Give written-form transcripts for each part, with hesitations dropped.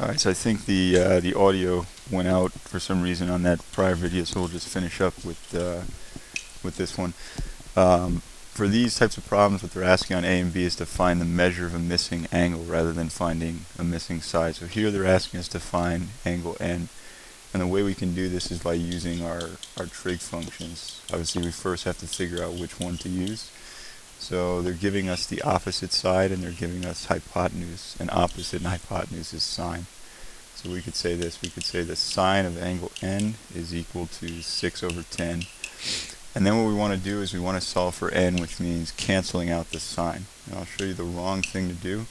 Alright, so I think the audio went out for some reason on that prior video, so we'll just finish up with this one. For these types of problems, what they're asking on A and B is to find the measure of a missing angle rather than finding a missing side. So here they're asking us to find angle N, and the way we can do this is by using our trig functions. Obviously, we first have to figure out which one to use. So they're giving us the opposite side and they're giving us hypotenuse, and opposite and hypotenuse is sine. So we could say this, we could say the sine of angle N is equal to 6 over 10. And then what we want to do is we want to solve for N, which means canceling out the sine. And I'll show you the wrong thing to do.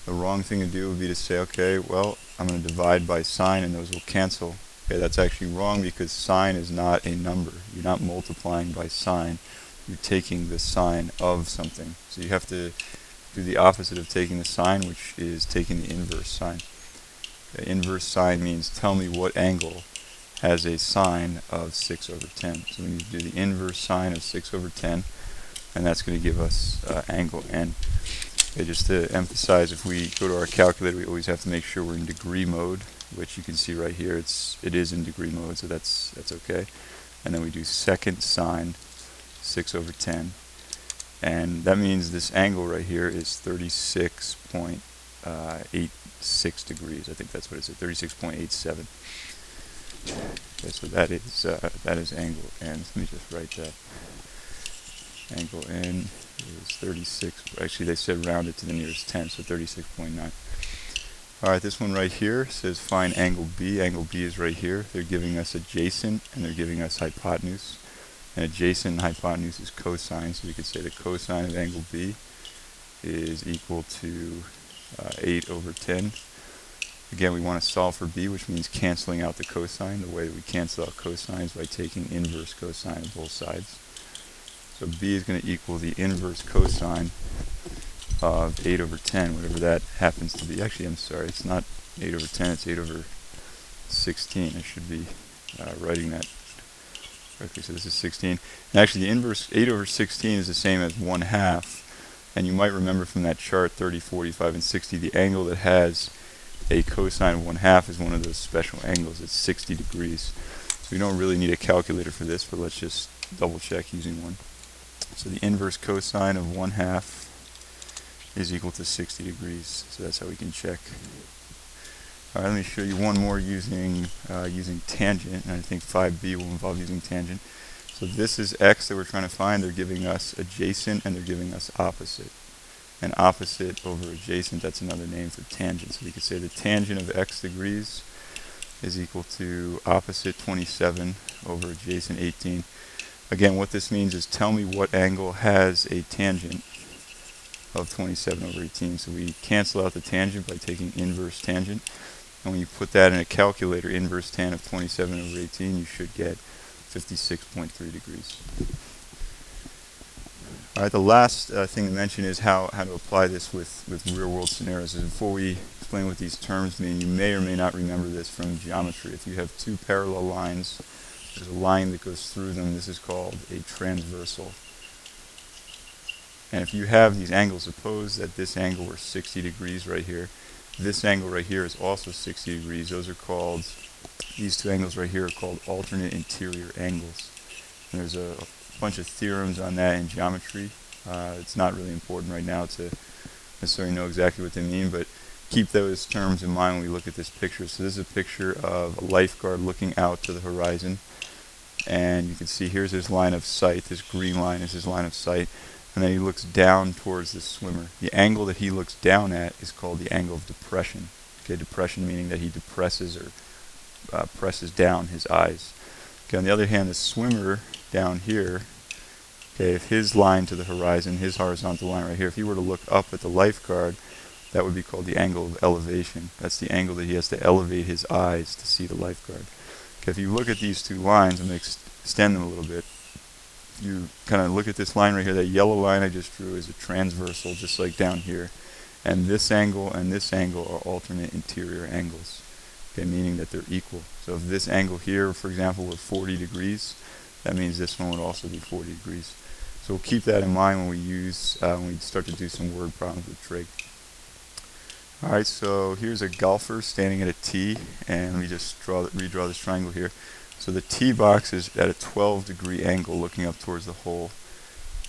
The wrong thing to do would be to say, okay, well, I'm going to divide by sine and those will cancel. Okay, that's actually wrong because sine is not a number. You're not multiplying by sine. You're taking the sine of something. So you have to do the opposite of taking the sine, which is taking the inverse sine. The inverse sine means tell me what angle has a sine of 6 over 10. So we need to do the inverse sine of 6 over 10, and that's going to give us angle N. Okay, just to emphasize, if we go to our calculator, we always have to make sure we're in degree mode, which you can see right here. It is in degree mode, so that's okay. And then we do second sine 6 over 10, and that means this angle right here is 36.86 degrees. I think that's what it is, 36.87. Okay, so that is angle N. Let me just write that. Angle N is 36. Actually, they said round it to the nearest 10, so 36.9. Alright, this one right here says find angle B. Angle B is right here. They're giving us adjacent and they're giving us hypotenuse. And adjacent and hypotenuse is cosine, so we could say the cosine of angle B is equal to 8 over 10. Again, we want to solve for B, which means canceling out the cosine. The way that we cancel out cosine is by taking inverse cosine of both sides. So B is going to equal the inverse cosine of 8 over 10, whatever that happens to be. Actually, I'm sorry, it's not 8 over 10, it's 8 over 16. I should be writing that correctly. So this is 16. And actually, the inverse 8 over 16 is the same as 1/2. And you might remember from that chart 30, 45, and 60, the angle that has a cosine of 1/2 is one of those special angles. It's 60 degrees. So we don't really need a calculator for this, but let's just double check using one. So the inverse cosine of 1/2 is equal to 60 degrees. So that's how we can check. Alright, let me show you one more using tangent, and I think 5b will involve using tangent. So this is x that we're trying to find. They're giving us adjacent and they're giving us opposite. And opposite over adjacent, that's another name for tangent. So we could say the tangent of x degrees is equal to opposite 27 over adjacent 18. Again, what this means is tell me what angle has a tangent of 27 over 18. So we cancel out the tangent by taking inverse tangent. And when you put that in a calculator, inverse tan of 27 over 18, you should get 56.3 degrees. Alright, the last thing to mention is how to apply this with real-world scenarios. And before we explain what these terms mean, you may or may not remember this from geometry. If you have two parallel lines, there's a line that goes through them. This is called a transversal. And if you have these angles, suppose that this angle were 60 degrees right here. This angle right here is also 60 degrees. Those are called, these two angles right here are called alternate interior angles. And there's a bunch of theorems on that in geometry. It's not really important right now to necessarily know exactly what they mean, but keep those terms in mind when we look at this picture. So this is a picture of a lifeguard looking out to the horizon. And you can see here's his line of sight. This green line is his line of sight. And then he looks down towards the swimmer. The angle that he looks down at is called the angle of depression. Okay, depression meaning that he depresses or presses down his eyes. Okay, on the other hand, the swimmer down here, okay, if his line to the horizon, his horizontal line right here, if he were to look up at the lifeguard, that would be called the angle of elevation. That's the angle that he has to elevate his eyes to see the lifeguard. Okay, if you look at these two lines, I'm going to extend them a little bit. You kind of look at this line right here, that yellow line I just drew is a transversal, just like down here. And this angle are alternate interior angles, okay, meaning that they're equal. So if this angle here, for example, were 40 degrees, that means this one would also be 40 degrees. So we'll keep that in mind when we start to do some word problems with trig. Alright, so here's a golfer standing at a tee, and let me just redraw this triangle here. So the tee box is at a 12-degree angle looking up towards the hole,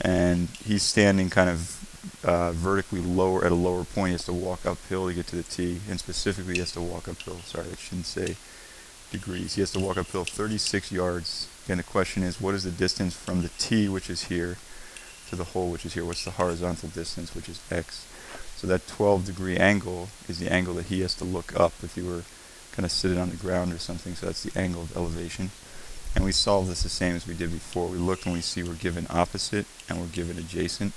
and he's standing kind of vertically lower at a lower point. He has to walk uphill to get to the tee, and specifically he has to walk uphill, sorry, I shouldn't say degrees. He has to walk uphill 36 yards. Again, the question is, what is the distance from the tee, which is here, to the hole, which is here? What's the horizontal distance, which is x? So that 12-degree angle is the angle that he has to look up if he were kind of sitting on the ground or something. So that's the angle of elevation. And we solve this the same as we did before. We look and we see we're given opposite and we're given adjacent.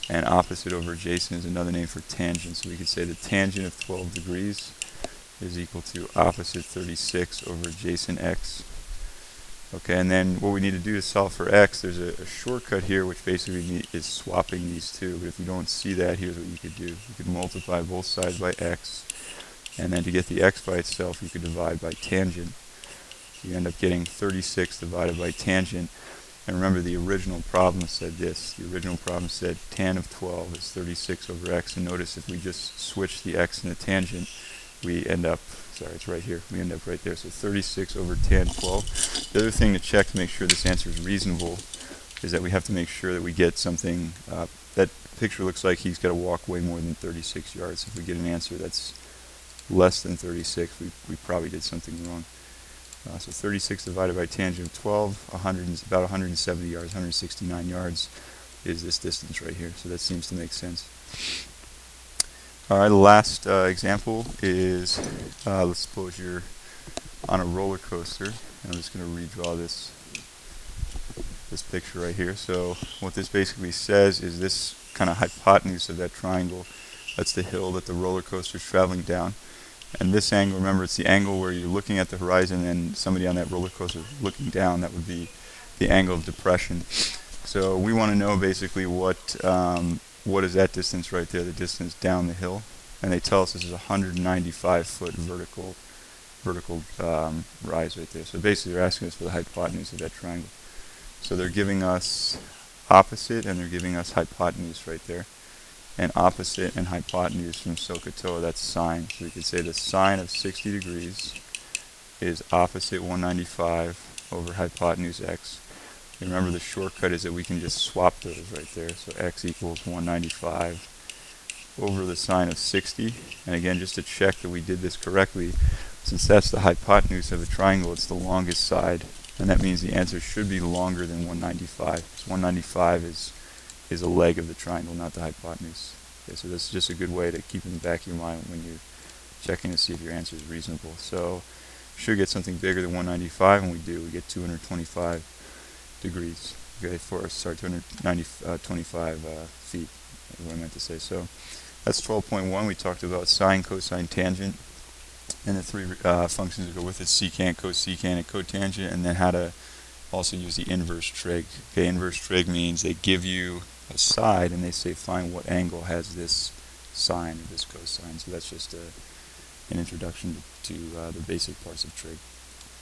And opposite over adjacent is another name for tangent. So we could say the tangent of 12 degrees is equal to opposite 36 over adjacent x. Okay, and then what we need to do to solve for x, there's a shortcut here which basically is swapping these two. But if you don't see that, here's what you could do. You could multiply both sides by x, and then to get the x by itself, you could divide by tangent. You end up getting 36 divided by tangent. And remember, the original problem said this. The original problem said tan of 12 is 36 over x. And notice if we just switch the x and the tangent, we end up, sorry, it's right here. We end up right there. So 36 over tan 12. The other thing to check to make sure this answer is reasonable is that we have to make sure that we get something, that picture looks like he's got to walk way more than 36 yards. If we get an answer that's less than 36, we probably did something wrong. So 36 divided by tangent of 12, about 170 yards, 169 yards is this distance right here. So that seems to make sense. Alright, the last example is, let's suppose you're on a roller coaster. And I'm just going to redraw this picture right here. So what this basically says is this kind of hypotenuse of that triangle, that's the hill that the roller coaster is traveling down. And this angle, remember, it's the angle where you're looking at the horizon and somebody on that roller coaster looking down. That would be the angle of depression. So we want to know basically what is that distance right there, the distance down the hill. And they tell us this is a 195-foot vertical rise right there. So basically they're asking us for the hypotenuse of that triangle. So they're giving us opposite and they're giving us hypotenuse right there. And opposite and hypotenuse from SOHCAHTOA, that's sine. So we could say the sine of 60 degrees is opposite 195 over hypotenuse x. And remember, the shortcut is that we can just swap those right there. So x equals 195 over the sine of 60. And again, just to check that we did this correctly, since that's the hypotenuse of a triangle, it's the longest side. And that means the answer should be longer than 195. So 195 is a leg of the triangle, not the hypotenuse. Okay, so this is just a good way to keep in the back of your mind when you're checking to see if your answer is reasonable. So should get something bigger than 195, and we do. We get 225 degrees. Okay, 225 feet is what I meant to say. So that's 12.1. We talked about sine, cosine, tangent, and the three functions that go with it: secant, cosecant, and cotangent, and then how to also use the inverse trig. Okay, inverse trig means they give you a side and they say find what angle has this sine or this cosine. So that's just an introduction to the basic parts of trig.